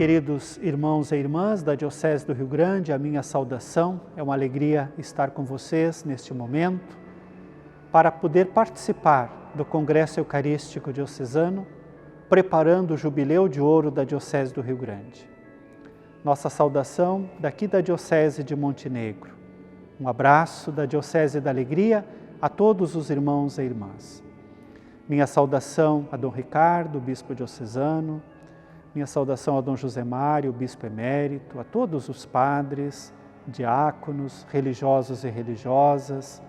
Queridos irmãos e irmãs da Diocese do Rio Grande, a minha saudação. É uma alegria estar com vocês neste momento para poder participar do Congresso Eucarístico Diocesano, preparando o Jubileu de Ouro da Diocese do Rio Grande. Nossa saudação daqui da Diocese de Montenegro. Um abraço da Diocese da Alegria a todos os irmãos e irmãs. Minha saudação a Dom Ricardo, Bispo Diocesano, minha saudação a Dom José Mário, Bispo Emérito, a todos os padres, diáconos, religiosos e religiosas,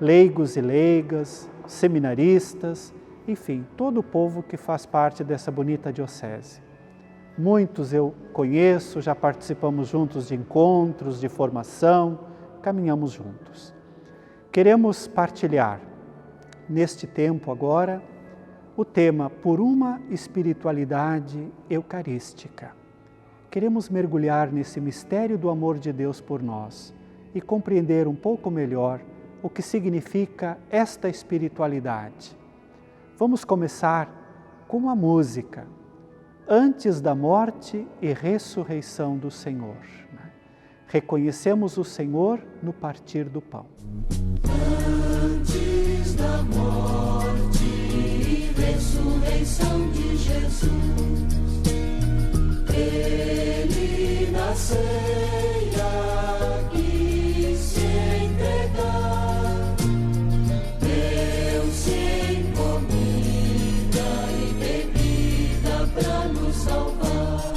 leigos e leigas, seminaristas, enfim, todo o povo que faz parte dessa bonita diocese. Muitos eu conheço, já participamos juntos de encontros, de formação, caminhamos juntos. Queremos partilhar neste tempo agora o tema por uma espiritualidade eucarística. Queremos mergulhar nesse mistério do amor de Deus por nós e compreender um pouco melhor o que significa esta espiritualidade. Vamos começar com a música, Antes da Morte e Ressurreição do Senhor. Reconhecemos o Senhor no partir do pão. Antes da morte e ressurreição de Jesus, Ele na ceia quis se entregar, deu-se em comida e bebida para nos salvar.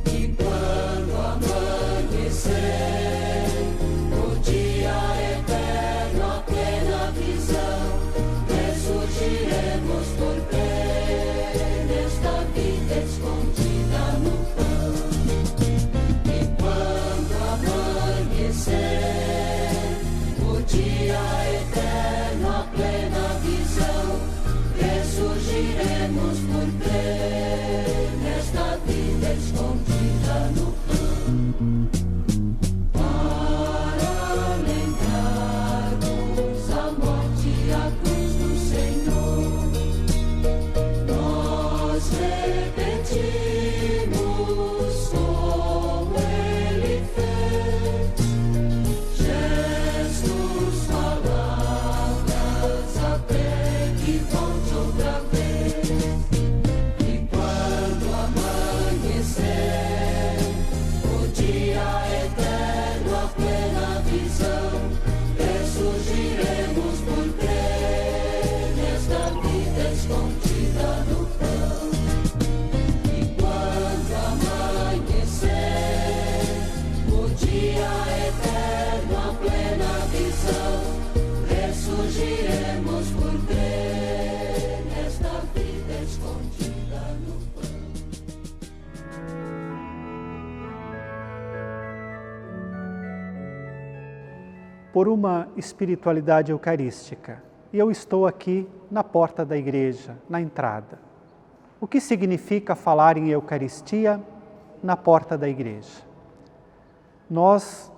E quando amanhecer, o dia eterno, a plena visão, ressurgiremos por crer nesta vida escondida no pão. E quando amanhecer, o dia eterno, a plena visão, ressurgiremos por crer nesta vida escondida no pão. Para lembrarmos a morte e a cruz do Senhor, nós repetimos como Ele fez, gestos, palavras, até que volte outra vez. E quando amanhecer, o dia eterno, a plena visão, ressurgiremos por crer nesta vida escondida no pão. E quando amanhecer, o dia eterno, a plena visão, ressurgiremos por crer nesta vida escondida no pão. Por uma espiritualidade eucarística. E eu estou aqui na porta da igreja, na entrada. O que significa falar em Eucaristia na porta da igreja? Nós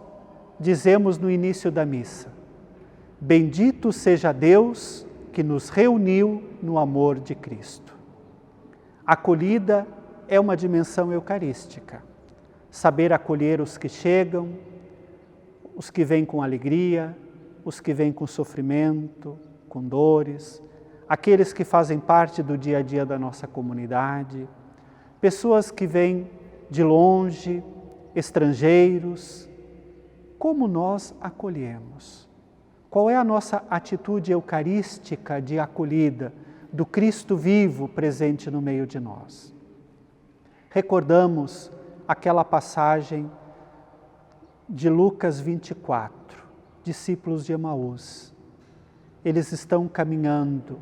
dizemos no início da missa: bendito seja Deus que nos reuniu no amor de Cristo. A acolhida é uma dimensão eucarística. Saber acolher os que chegam, os que vêm com alegria, os que vêm com sofrimento, com dores, aqueles que fazem parte do dia a dia da nossa comunidade, pessoas que vêm de longe, estrangeiros. Como nós acolhemos? Qual é a nossa atitude eucarística de acolhida do Cristo vivo presente no meio de nós? Recordamos aquela passagem de Lucas 24, discípulos de Emaús. Eles estão caminhando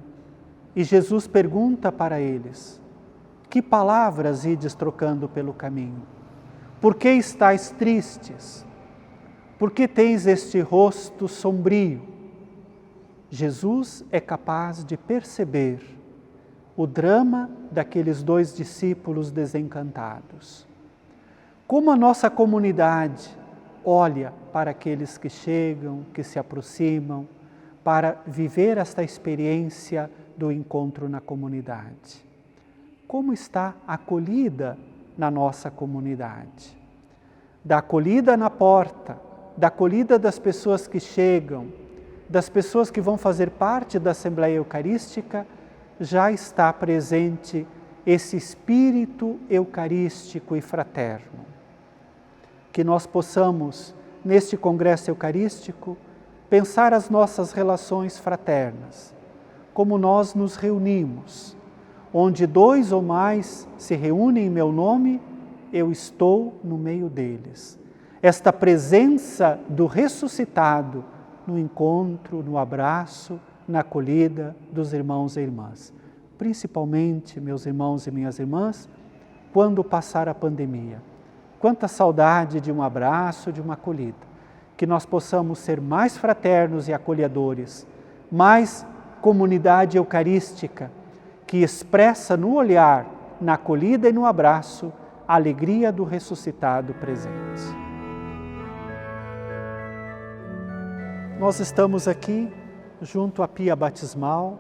e Jesus pergunta para eles: que palavras ides trocando pelo caminho? Por que estáis tristes? Por que tens este rosto sombrio? Jesus é capaz de perceber o drama daqueles dois discípulos desencantados. Como a nossa comunidade olha para aqueles que chegam, que se aproximam, para viver esta experiência do encontro na comunidade. Como está acolhida na nossa comunidade. Da acolhida na porta, da acolhida das pessoas que chegam, das pessoas que vão fazer parte da Assembleia Eucarística, já está presente esse espírito eucarístico e fraterno. Que nós possamos, neste Congresso Eucarístico, pensar as nossas relações fraternas, como nós nos reunimos, onde 2 ou mais se reúnem em meu nome, eu estou no meio deles. Esta presença do ressuscitado no encontro, no abraço, na acolhida dos irmãos e irmãs. Principalmente, meus irmãos e minhas irmãs, quando passar a pandemia. Quanta saudade de um abraço, de uma acolhida. Que nós possamos ser mais fraternos e acolhedores, mais comunidade eucarística, que expressa no olhar, na acolhida e no abraço, a alegria do ressuscitado presente. Nós estamos aqui junto à pia batismal,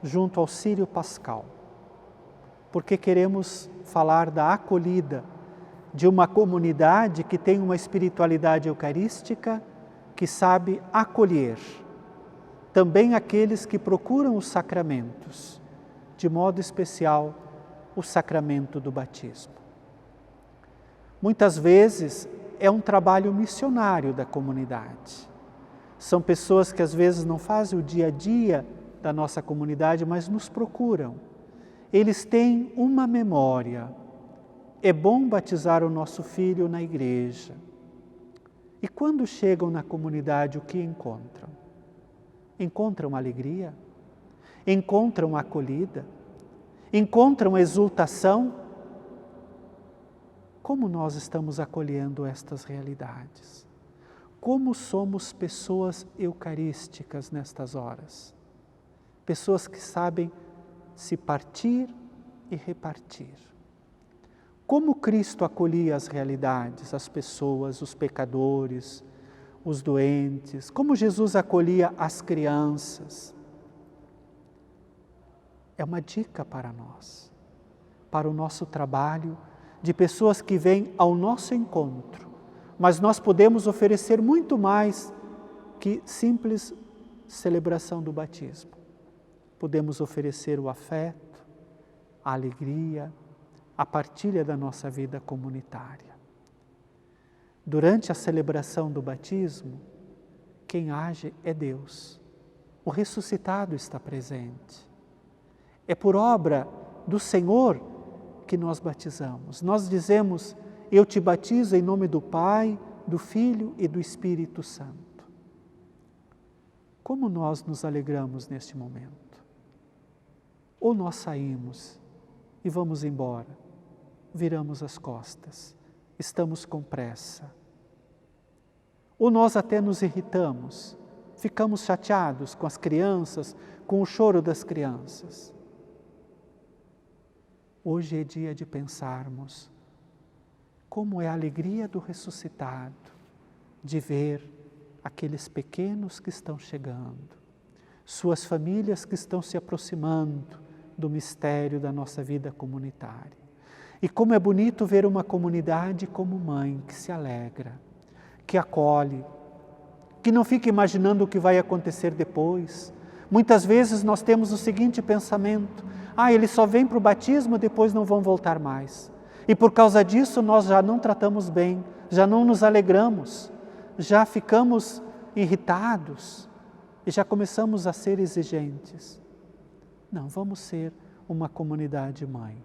junto ao círio pascal, porque queremos falar da acolhida de uma comunidade que tem uma espiritualidade eucarística que sabe acolher também aqueles que procuram os sacramentos, de modo especial o sacramento do batismo. Muitas vezes é um trabalho missionário da comunidade. São pessoas que às vezes não fazem o dia a dia da nossa comunidade, mas nos procuram. Eles têm uma memória. É bom batizar o nosso filho na igreja. E quando chegam na comunidade, o que encontram? Encontram alegria? Encontram acolhida? Encontram exultação? Como nós estamos acolhendo estas realidades? Como somos pessoas eucarísticas nestas horas? Pessoas que sabem se partir e repartir. Como Cristo acolhia as realidades, as pessoas, os pecadores, os doentes, como Jesus acolhia as crianças. É uma dica para nós, para o nosso trabalho, de pessoas que vêm ao nosso encontro, mas nós podemos oferecer muito mais que simples celebração do batismo. Podemos oferecer o afeto, a alegria, a partilha da nossa vida comunitária. Durante a celebração do batismo, quem age é Deus. O ressuscitado está presente. É por obra do Senhor que nós batizamos. Nós dizemos: eu te batizo em nome do Pai, do Filho e do Espírito Santo. Como nós nos alegramos neste momento? Ou nós saímos e vamos embora, viramos as costas, estamos com pressa. Ou nós até nos irritamos, ficamos chateados com as crianças, com o choro das crianças. Hoje é dia de pensarmos como é a alegria do ressuscitado, de ver aqueles pequenos que estão chegando, suas famílias que estão se aproximando do mistério da nossa vida comunitária. E como é bonito ver uma comunidade como mãe, que se alegra, que acolhe, que não fica imaginando o que vai acontecer depois. Muitas vezes nós temos o seguinte pensamento: eles só vêm para o batismo, depois não vão voltar mais. E por causa disso nós já não tratamos bem, já não nos alegramos, já ficamos irritados e já começamos a ser exigentes. Não, vamos ser uma comunidade mãe,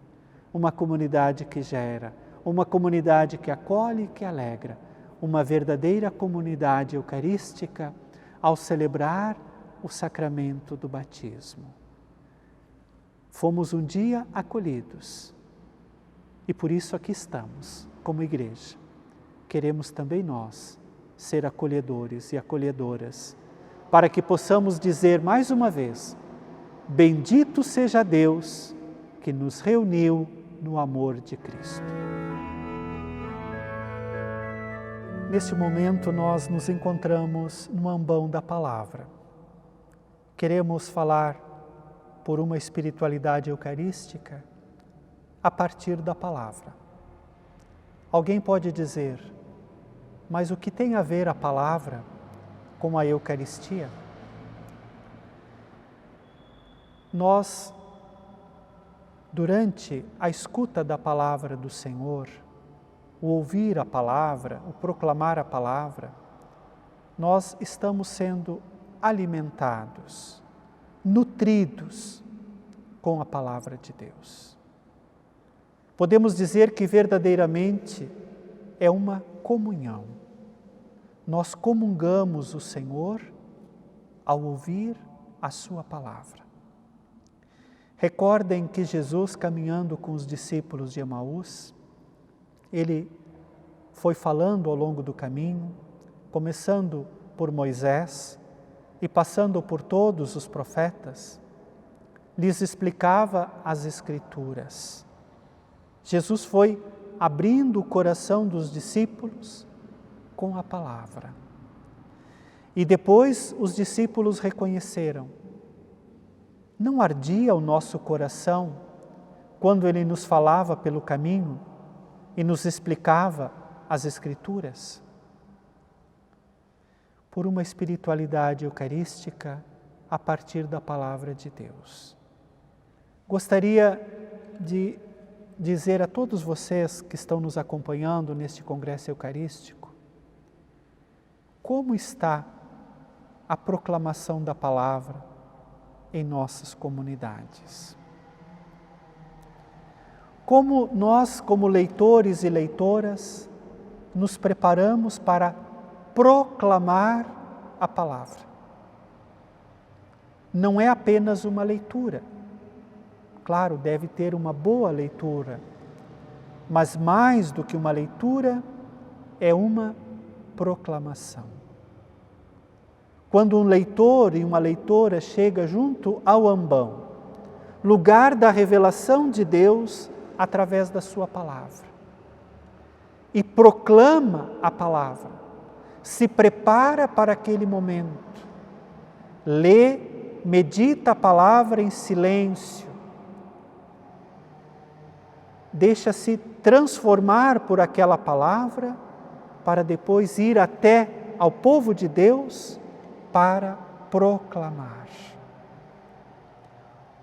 uma comunidade que gera, uma comunidade que acolhe e que alegra, uma verdadeira comunidade eucarística ao celebrar o sacramento do batismo. Fomos um dia acolhidos e por isso aqui estamos, como igreja. Queremos também nós ser acolhedores e acolhedoras, para que possamos dizer mais uma vez: bendito seja Deus que nos reuniu no amor de Cristo. Neste momento nós nos encontramos no ambão da palavra. Queremos falar por uma espiritualidade eucarística a partir da palavra. Alguém pode dizer, mas o que tem a ver a palavra com a Eucaristia? Nós, durante a escuta da palavra do Senhor, o ouvir a palavra, o proclamar a palavra, nós estamos sendo alimentados, nutridos com a palavra de Deus. Podemos dizer que verdadeiramente é uma comunhão. Nós comungamos o Senhor ao ouvir a sua palavra. Recordem que Jesus, caminhando com os discípulos de Emaús, ele foi falando ao longo do caminho, começando por Moisés e passando por todos os profetas, lhes explicava as Escrituras. Jesus foi abrindo o coração dos discípulos com a palavra. E depois os discípulos reconheceram: não ardia o nosso coração quando ele nos falava pelo caminho e nos explicava as Escrituras? Por uma espiritualidade eucarística a partir da palavra de Deus. Gostaria de dizer a todos vocês que estão nos acompanhando neste congresso eucarístico, como está a proclamação da palavra em nossas comunidades. Como nós, como leitores e leitoras, nos preparamos para proclamar a palavra. Não é apenas uma leitura. Claro, deve ter uma boa leitura, mas mais do que uma leitura, é uma proclamação. Quando um leitor e uma leitora chega junto ao ambão, lugar da revelação de Deus através da sua palavra, e proclama a palavra, se prepara para aquele momento, lê, medita a palavra em silêncio, deixa-se transformar por aquela palavra, para depois ir até ao povo de Deus para proclamar.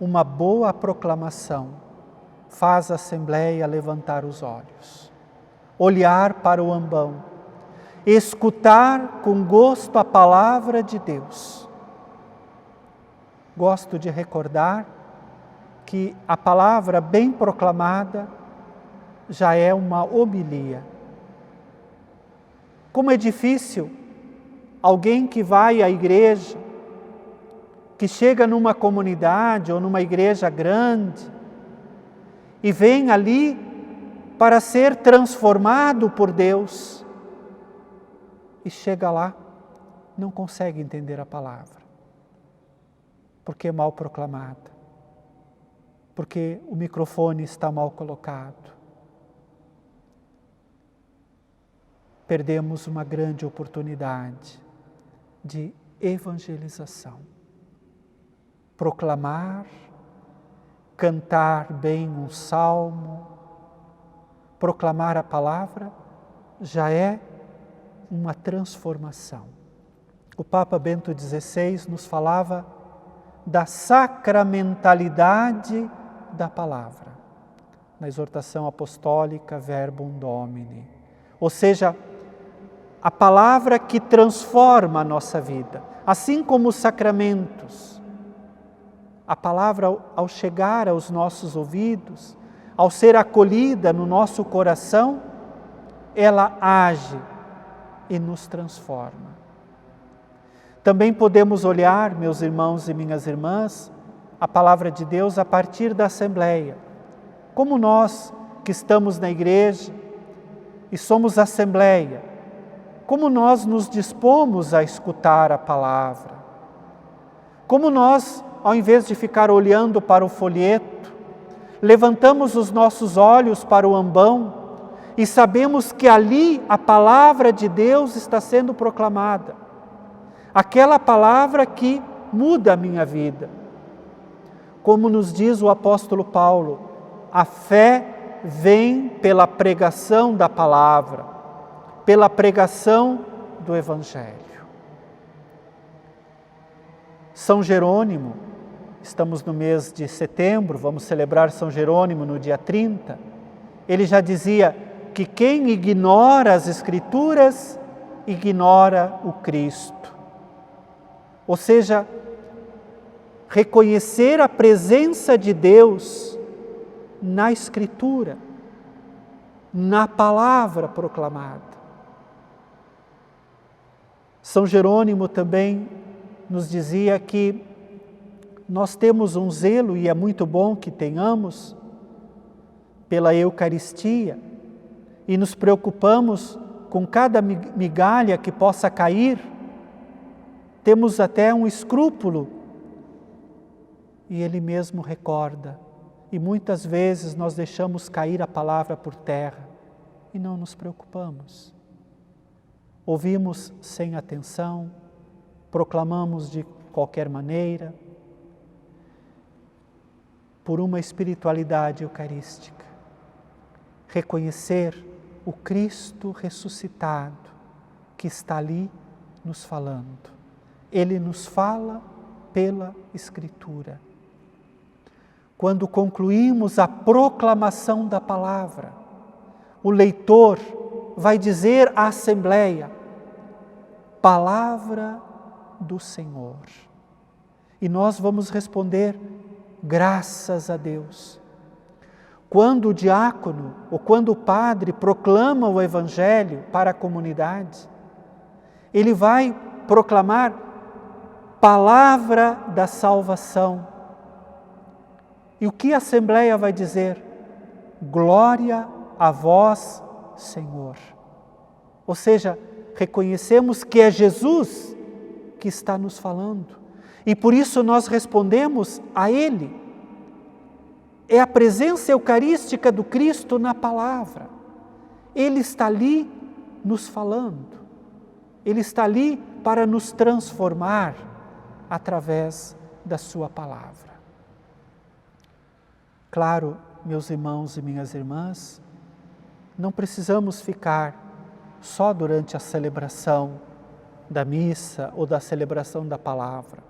Uma boa proclamação faz a Assembleia levantar os olhos, olhar para o ambão, escutar com gosto a palavra de Deus. Gosto de recordar que a palavra bem proclamada já é uma homilia. Como é difícil alguém que vai à igreja, que chega numa comunidade ou numa igreja grande e vem ali para ser transformado por Deus e chega lá, não consegue entender a palavra, porque é mal proclamada, porque o microfone está mal colocado. Perdemos uma grande oportunidade de evangelização. Proclamar, cantar bem um salmo, proclamar a palavra, já é uma transformação. O Papa Bento XVI nos falava da sacramentalidade da palavra, na exortação apostólica Verbum Domini. Ou seja, a palavra que transforma a nossa vida, assim como os sacramentos. A palavra, ao chegar aos nossos ouvidos, ao ser acolhida no nosso coração, ela age e nos transforma. Também podemos olhar, meus irmãos e minhas irmãs, a palavra de Deus a partir da Assembleia. Como nós que estamos na igreja e somos Assembleia, como nós nos dispomos a escutar a palavra. Como nós, ao invés de ficar olhando para o folheto, levantamos os nossos olhos para o ambão e sabemos que ali a palavra de Deus está sendo proclamada. Aquela palavra que muda a minha vida. Como nos diz o apóstolo Paulo, a fé vem pela pregação da palavra, pela pregação do Evangelho. São Jerônimo, estamos no mês de setembro, vamos celebrar São Jerônimo no dia 30, ele já dizia que quem ignora as Escrituras, ignora o Cristo. Ou seja, reconhecer a presença de Deus na Escritura, na palavra proclamada. São Jerônimo também nos dizia que nós temos um zelo, e é muito bom que tenhamos, pela Eucaristia, e nos preocupamos com cada migalha que possa cair, temos até um escrúpulo, e ele mesmo recorda, e muitas vezes nós deixamos cair a palavra por terra, e não nos preocupamos. Ouvimos sem atenção, proclamamos de qualquer maneira, por uma espiritualidade eucarística. Reconhecer o Cristo ressuscitado que está ali nos falando. Ele nos fala pela Escritura. Quando concluímos a proclamação da palavra, o leitor vai dizer à Assembleia: Palavra do Senhor. E nós vamos responder: graças a Deus. Quando o diácono ou quando o padre proclama o Evangelho para a comunidade, ele vai proclamar palavra da salvação. E o que a Assembleia vai dizer? Glória a vós, Senhor. Ou seja, reconhecemos que é Jesus que está nos falando. E por isso nós respondemos a Ele. É a presença eucarística do Cristo na palavra. Ele está ali nos falando. Ele está ali para nos transformar através da sua palavra. Claro, meus irmãos e minhas irmãs, não precisamos ficar só durante a celebração da missa ou da celebração da palavra.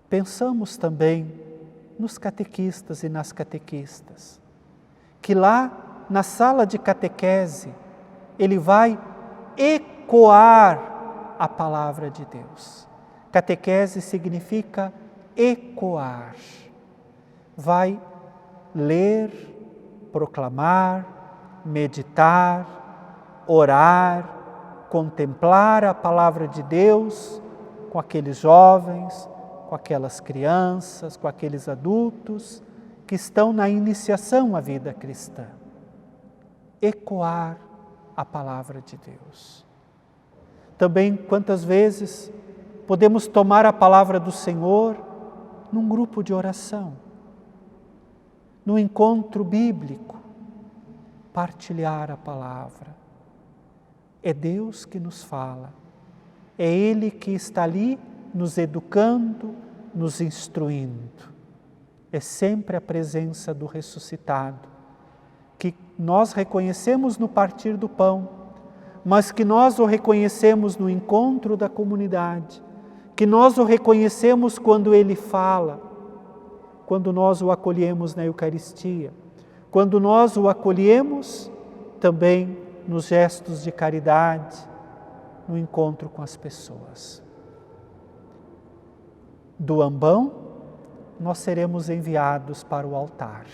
Pensamos também nos catequistas e nas catequistas, que lá na sala de catequese ele vai ecoar a palavra de Deus. Catequese significa ecoar. Vai ler, proclamar, meditar, orar, contemplar a palavra de Deus com aqueles jovens, com aquelas crianças, com aqueles adultos que estão na iniciação à vida cristã. Ecoar a palavra de Deus. Também, quantas vezes podemos tomar a palavra do Senhor num grupo de oração, num encontro bíblico, partilhar a palavra. É Deus que nos fala, é Ele que está ali nos educando, nos instruindo. É sempre a presença do ressuscitado, que nós reconhecemos no partir do pão, mas que nós o reconhecemos no encontro da comunidade, que nós o reconhecemos quando Ele fala, quando nós o acolhemos na Eucaristia, quando nós o acolhemos também nos gestos de caridade, no encontro com as pessoas. Do ambão, nós seremos enviados para o altar.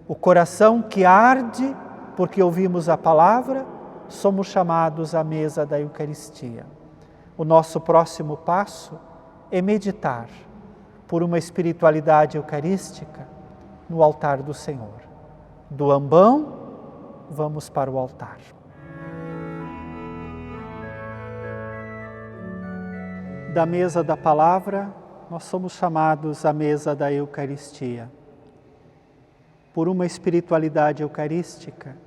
O coração que arde, porque ouvimos a palavra, somos chamados à mesa da Eucaristia. O nosso próximo passo é meditar por uma espiritualidade eucarística no altar do Senhor. Do ambão, vamos para o altar. Da mesa da palavra, nós somos chamados à mesa da Eucaristia. Por uma espiritualidade eucarística,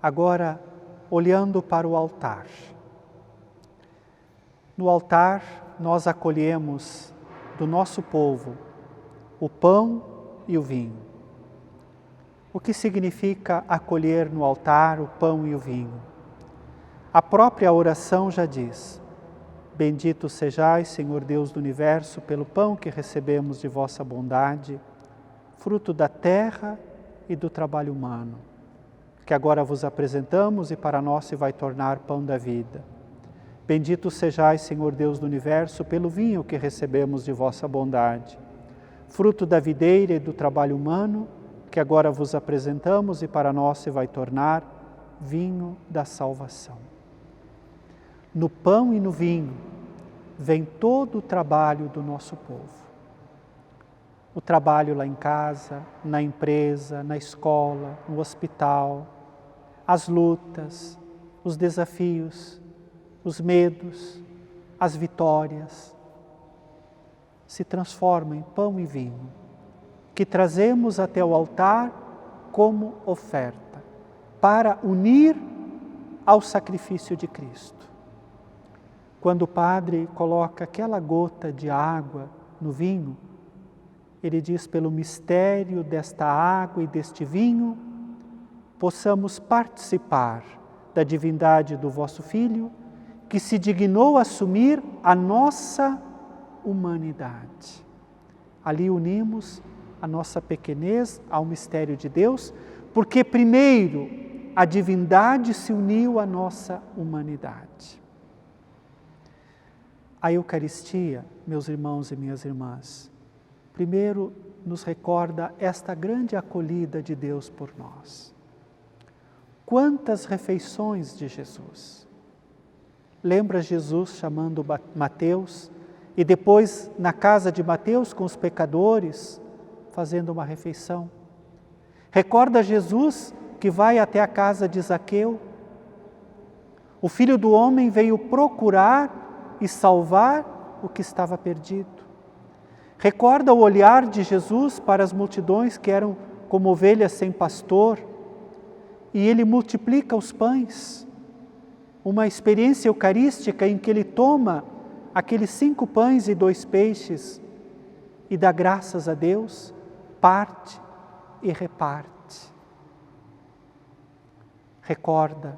agora olhando para o altar. No altar, nós acolhemos do nosso povo o pão e o vinho. o que significa acolher no altar o pão e o vinho. A própria oração já diz: bendito sejais, Senhor Deus do Universo, pelo pão que recebemos de vossa bondade, fruto da terra e do trabalho humano, que agora vos apresentamos e para nós se vai tornar pão da vida. Bendito sejais, Senhor Deus do Universo, pelo vinho que recebemos de vossa bondade, fruto da videira e do trabalho humano, que agora vos apresentamos e para nós se vai tornar vinho da salvação. No pão e no vinho vem todo o trabalho do nosso povo. O trabalho lá em casa, na empresa, na escola, no hospital, as lutas, os desafios, os medos, as vitórias, se transformam em pão e vinho, que trazemos até o altar como oferta, para unir ao sacrifício de Cristo. Quando o padre coloca aquela gota de água no vinho, ele diz: pelo mistério desta água e deste vinho, possamos participar da divindade do vosso Filho, que se dignou assumir a nossa humanidade. Ali unimos a nossa pequenez ao mistério de Deus, porque primeiro a divindade se uniu à nossa humanidade. A Eucaristia, meus irmãos e minhas irmãs, primeiro nos recorda esta grande acolhida de Deus por nós. Quantas refeições de Jesus! Lembra Jesus chamando Mateus e depois na casa de Mateus com os pecadores, fazendo uma refeição. Recorda Jesus que vai até a casa de Zaqueu. O Filho do Homem veio procurar e salvar o que estava perdido. Recorda o olhar de Jesus para as multidões que eram como ovelhas sem pastor, e ele multiplica os pães. Uma experiência eucarística em que ele toma aqueles 5 pães e 2 peixes e dá graças a Deus, parte e reparte. Recorda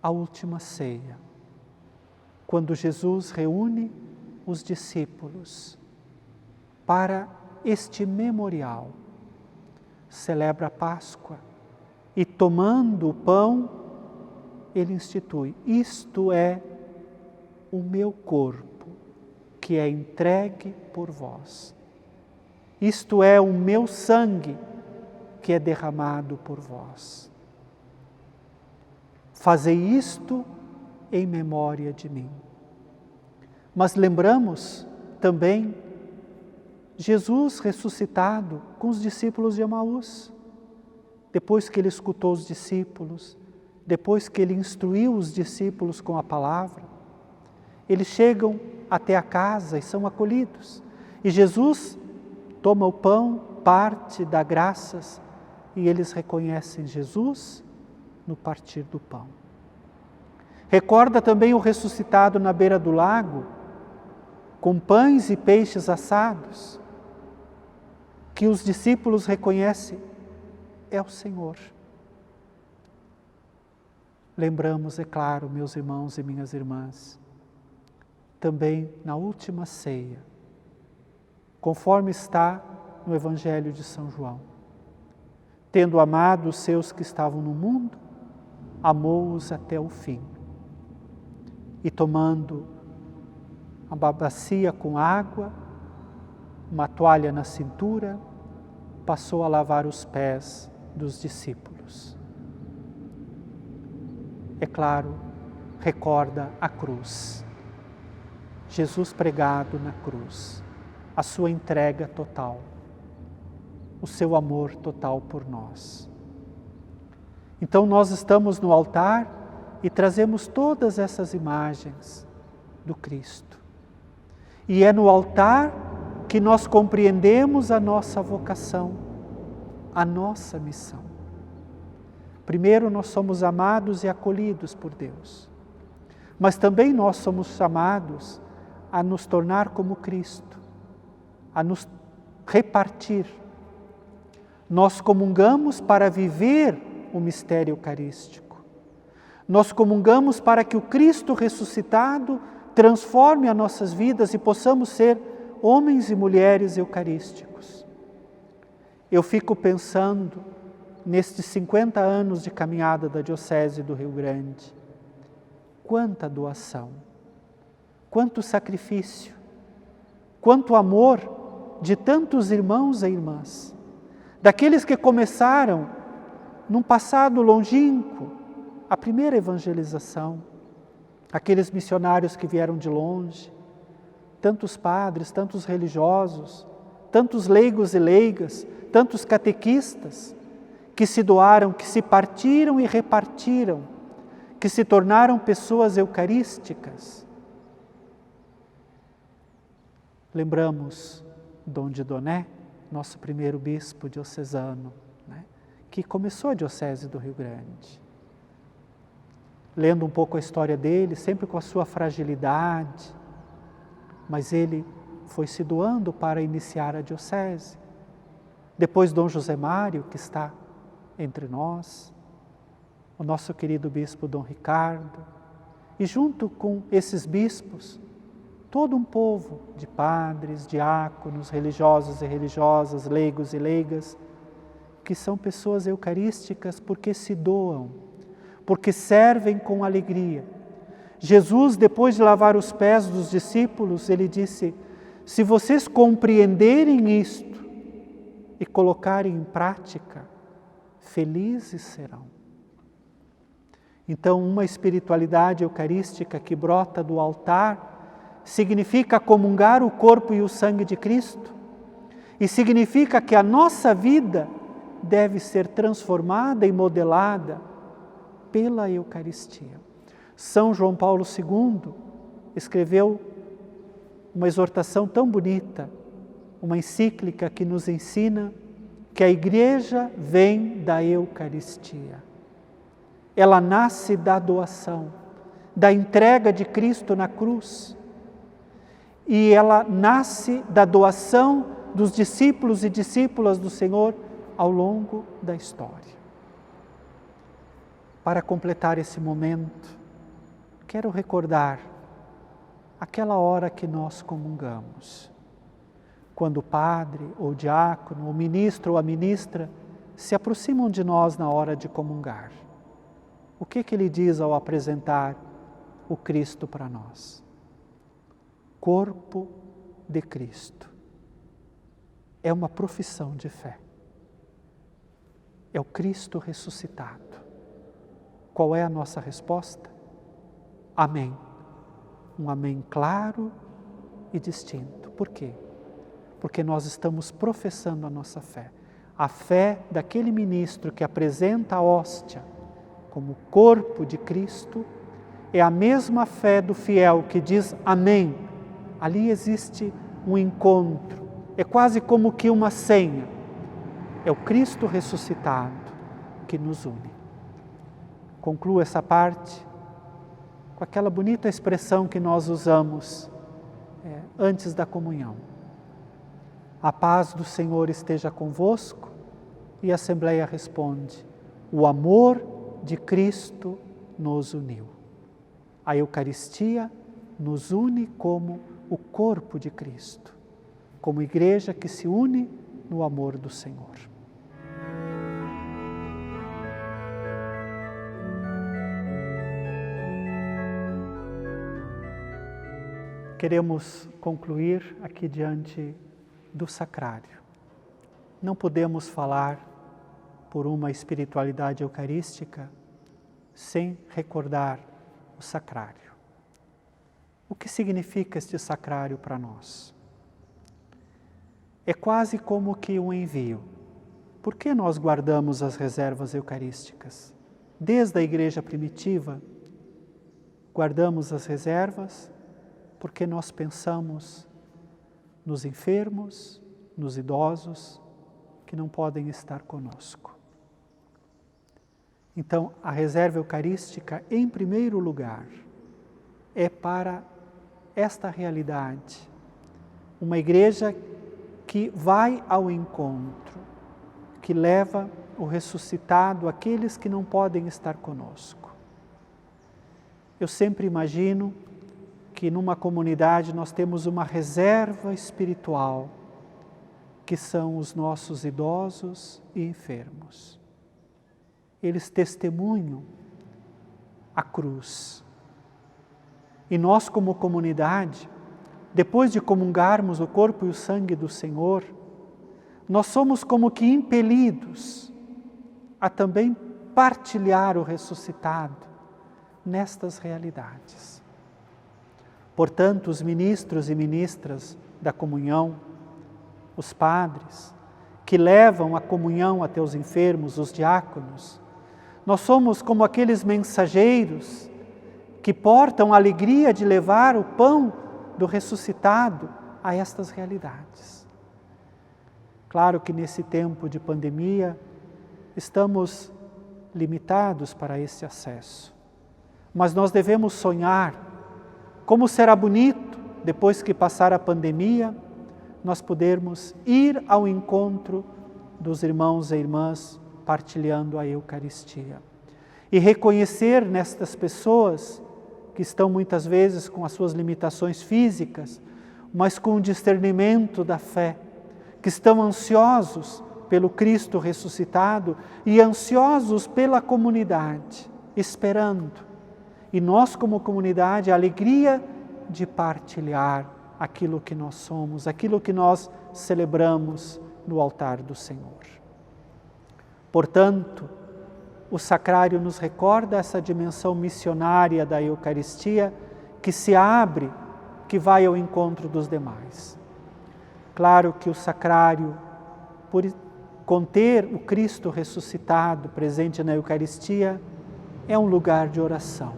a última ceia, quando Jesus reúne os discípulos para este memorial, celebra a Páscoa e, tomando o pão, ele institui: isto é o meu corpo, que é entregue por vós. Isto é o meu sangue, que é derramado por vós. Fazei isto em memória de mim. Mas lembramos também Jesus ressuscitado com os discípulos de Emaús. Depois que ele escutou os discípulos, depois que ele instruiu os discípulos com a palavra, eles chegam até a casa e são acolhidos. E Jesus toma o pão, parte, dá graças, e eles reconhecem Jesus no partir do pão. Recorda também o ressuscitado na beira do lago, com pães e peixes assados, que os discípulos reconhecem: é o Senhor. Lembramos, é claro, meus irmãos e minhas irmãs, também na última ceia, conforme está no Evangelho de São João: tendo amado os seus que estavam no mundo, amou-os até o fim. E tomando uma bacia com água, uma toalha na cintura, passou a lavar os pés dos discípulos. É claro, recorda a cruz. Jesus pregado na cruz, a sua entrega total, o seu amor total por nós. Então nós estamos no altar e trazemos todas essas imagens do Cristo. E é no altar que nós compreendemos a nossa vocação, a nossa missão. Primeiro, nós somos amados e acolhidos por Deus, mas também nós somos chamados a nos tornar como Cristo, a nos repartir, Nós comungamos para viver o mistério eucarístico. Nós comungamos para que o Cristo ressuscitado transforme as nossas vidas e possamos ser homens e mulheres eucarísticos. Eu fico pensando, nestes 50 anos de caminhada da Diocese do Rio Grande, quanta doação, quanto sacrifício, quanto amor de tantos irmãos e irmãs, daqueles que começaram num passado longínquo, a primeira evangelização, aqueles missionários que vieram de longe, tantos padres, tantos religiosos, tantos leigos e leigas, tantos catequistas, que se doaram, que se partiram e repartiram, que se tornaram pessoas eucarísticas. Lembramos Dom Didoné, nosso primeiro bispo diocesano, que começou a Diocese do Rio Grande. Lendo um pouco a história dele, sempre com a sua fragilidade, mas ele foi se doando para iniciar a Diocese. Depois Dom José Mário, que está entre nós, o nosso querido bispo Dom Ricardo, e junto com esses bispos, todo um povo de padres, diáconos, religiosos e religiosas, leigos e leigas, que são pessoas eucarísticas porque se doam, porque servem com alegria. Jesus, depois de lavar os pés dos discípulos, ele disse: se vocês compreenderem isto e colocarem em prática, felizes serão. Então, uma espiritualidade eucarística que brota do altar significa comungar o corpo e o sangue de Cristo, e significa que a nossa vida deve ser transformada e modelada pela Eucaristia. São João Paulo II escreveu uma exortação tão bonita, uma encíclica que nos ensina que a Igreja vem da Eucaristia. Ela nasce da doação, da entrega de Cristo na cruz. E ela nasce da doação dos discípulos e discípulas do Senhor ao longo da história. Para completar esse momento, quero recordar aquela hora que nós comungamos, quando o padre, ou o diácono, o ministro ou a ministra se aproximam de nós na hora de comungar. O que ele diz ao apresentar o Cristo para nós? Corpo de Cristo. É uma profissão de fé. É o Cristo ressuscitado. Qual é a nossa resposta? Amém. Um amém claro e distinto. Por quê? Porque nós estamos professando a nossa fé. A fé daquele ministro que apresenta a hóstia como corpo de Cristo é a mesma fé do fiel que diz amém. Ali existe um encontro, é quase como que uma senha. É o Cristo ressuscitado que nos une. Concluo essa parte com aquela bonita expressão que nós usamos antes da comunhão. A paz do Senhor esteja convosco, e a Assembleia responde: o amor de Cristo nos uniu. A Eucaristia nos une como o corpo de Cristo, como igreja que se une no amor do Senhor. Queremos concluir aqui diante do sacrário. Não podemos falar por uma espiritualidade eucarística sem recordar o sacrário. O que significa este sacrário para nós? É quase como que um envio. Por que nós guardamos as reservas eucarísticas? Desde a igreja primitiva, guardamos as reservas porque nós pensamos nos enfermos, nos idosos, que não podem estar conosco. Então, a reserva eucarística, em primeiro lugar, é para esta realidade. Uma igreja que vai ao encontro, que leva o ressuscitado àqueles que não podem estar conosco. Eu sempre imagino que numa comunidade nós temos uma reserva espiritual, que são os nossos idosos e enfermos. Eles testemunham a cruz. E nós, como comunidade, depois de comungarmos o corpo e o sangue do Senhor, nós somos como que impelidos a também partilhar o ressuscitado nestas realidades. Portanto, os ministros e ministras da comunhão, os padres, que levam a comunhão até os enfermos, os diáconos, nós somos como aqueles mensageiros que portam a alegria de levar o pão do ressuscitado a estas realidades. Claro que nesse tempo de pandemia estamos limitados para esse acesso, mas nós devemos sonhar como será bonito, depois que passar a pandemia, nós podermos ir ao encontro dos irmãos e irmãs partilhando a Eucaristia. E reconhecer nestas pessoas que estão muitas vezes com as suas limitações físicas, mas com o discernimento da fé, que estão ansiosos pelo Cristo ressuscitado e ansiosos pela comunidade, esperando. E nós, como comunidade, a alegria de partilhar aquilo que nós somos, aquilo que nós celebramos no altar do Senhor. Portanto, o sacrário nos recorda essa dimensão missionária da Eucaristia que se abre, que vai ao encontro dos demais. Claro que o sacrário, por conter o Cristo ressuscitado presente na Eucaristia, é um lugar de oração.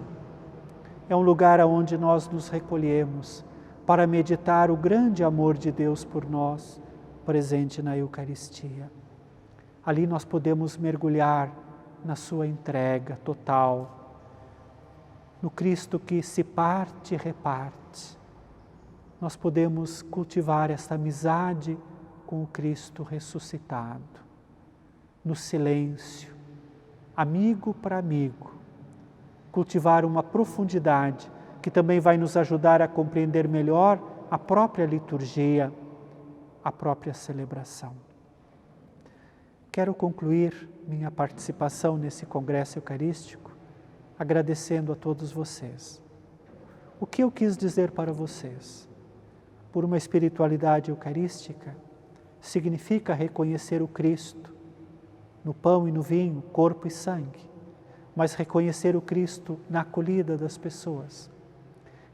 É um lugar onde nós nos recolhemos para meditar o grande amor de Deus por nós, presente na Eucaristia. Ali nós podemos mergulhar na sua entrega total, no Cristo que se parte e reparte. Nós podemos cultivar essa amizade com o Cristo ressuscitado, no silêncio, amigo para amigo, cultivar uma profundidade que também vai nos ajudar a compreender melhor a própria liturgia, a própria celebração. Quero concluir minha participação nesse congresso eucarístico agradecendo a todos vocês. O que eu quis dizer para vocês? Por uma espiritualidade eucarística, significa reconhecer o Cristo no pão e no vinho, corpo e sangue, mas reconhecer o Cristo na acolhida das pessoas,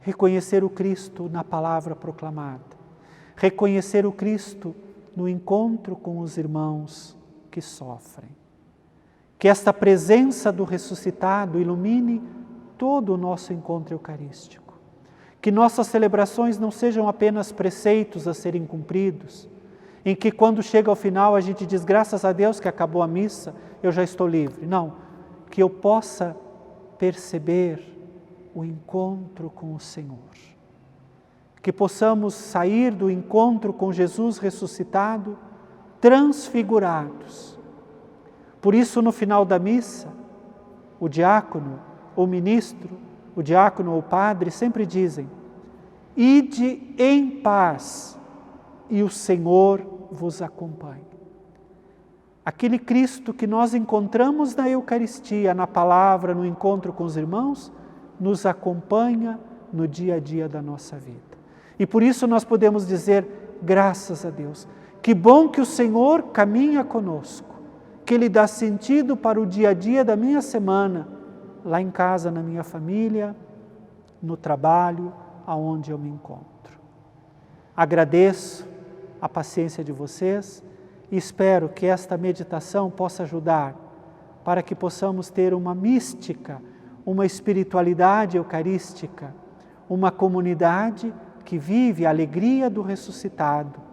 reconhecer o Cristo na palavra proclamada, reconhecer o Cristo no encontro com os irmãos que sofrem. Que esta presença do ressuscitado ilumine todo o nosso encontro eucarístico. Que nossas celebrações não sejam apenas preceitos a serem cumpridos, em que quando chega ao final a gente diz, graças a Deus que acabou a missa, eu já estou livre. Não, que eu possa perceber o encontro com o Senhor. Que possamos sair do encontro com Jesus ressuscitado transfigurados. Por isso, no final da missa, o diácono, o ministro, o diácono ou o padre sempre dizem, ide em paz e o Senhor vos acompanhe. Aquele Cristo que nós encontramos na Eucaristia, na palavra, no encontro com os irmãos, nos acompanha no dia a dia da nossa vida. E por isso nós podemos dizer, graças a Deus, que bom que o Senhor caminha conosco, que Ele dá sentido para o dia a dia da minha semana, lá em casa, na minha família, no trabalho, aonde eu me encontro. Agradeço a paciência de vocês e espero que esta meditação possa ajudar para que possamos ter uma mística, uma espiritualidade eucarística, uma comunidade que vive a alegria do ressuscitado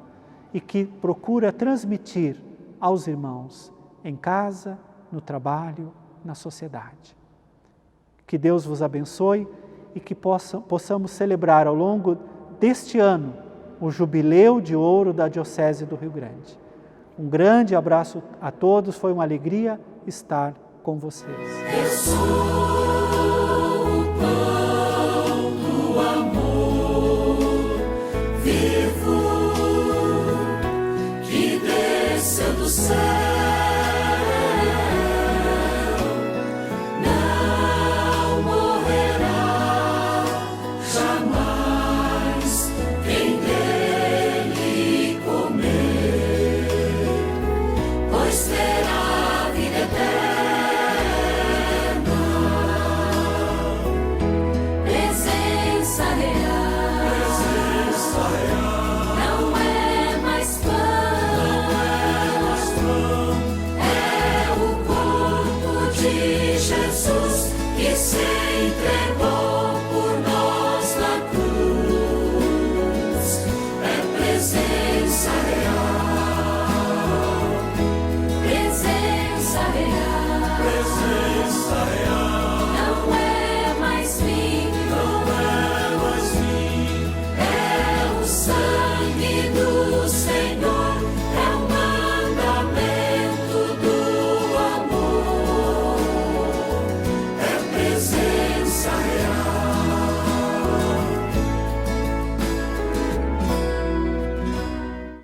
e que procura transmitir aos irmãos em casa, no trabalho, na sociedade. Que Deus vos abençoe e que possamos celebrar ao longo deste ano o Jubileu de Ouro da Diocese do Rio Grande. Um grande abraço a todos, foi uma alegria estar com vocês. Jesus.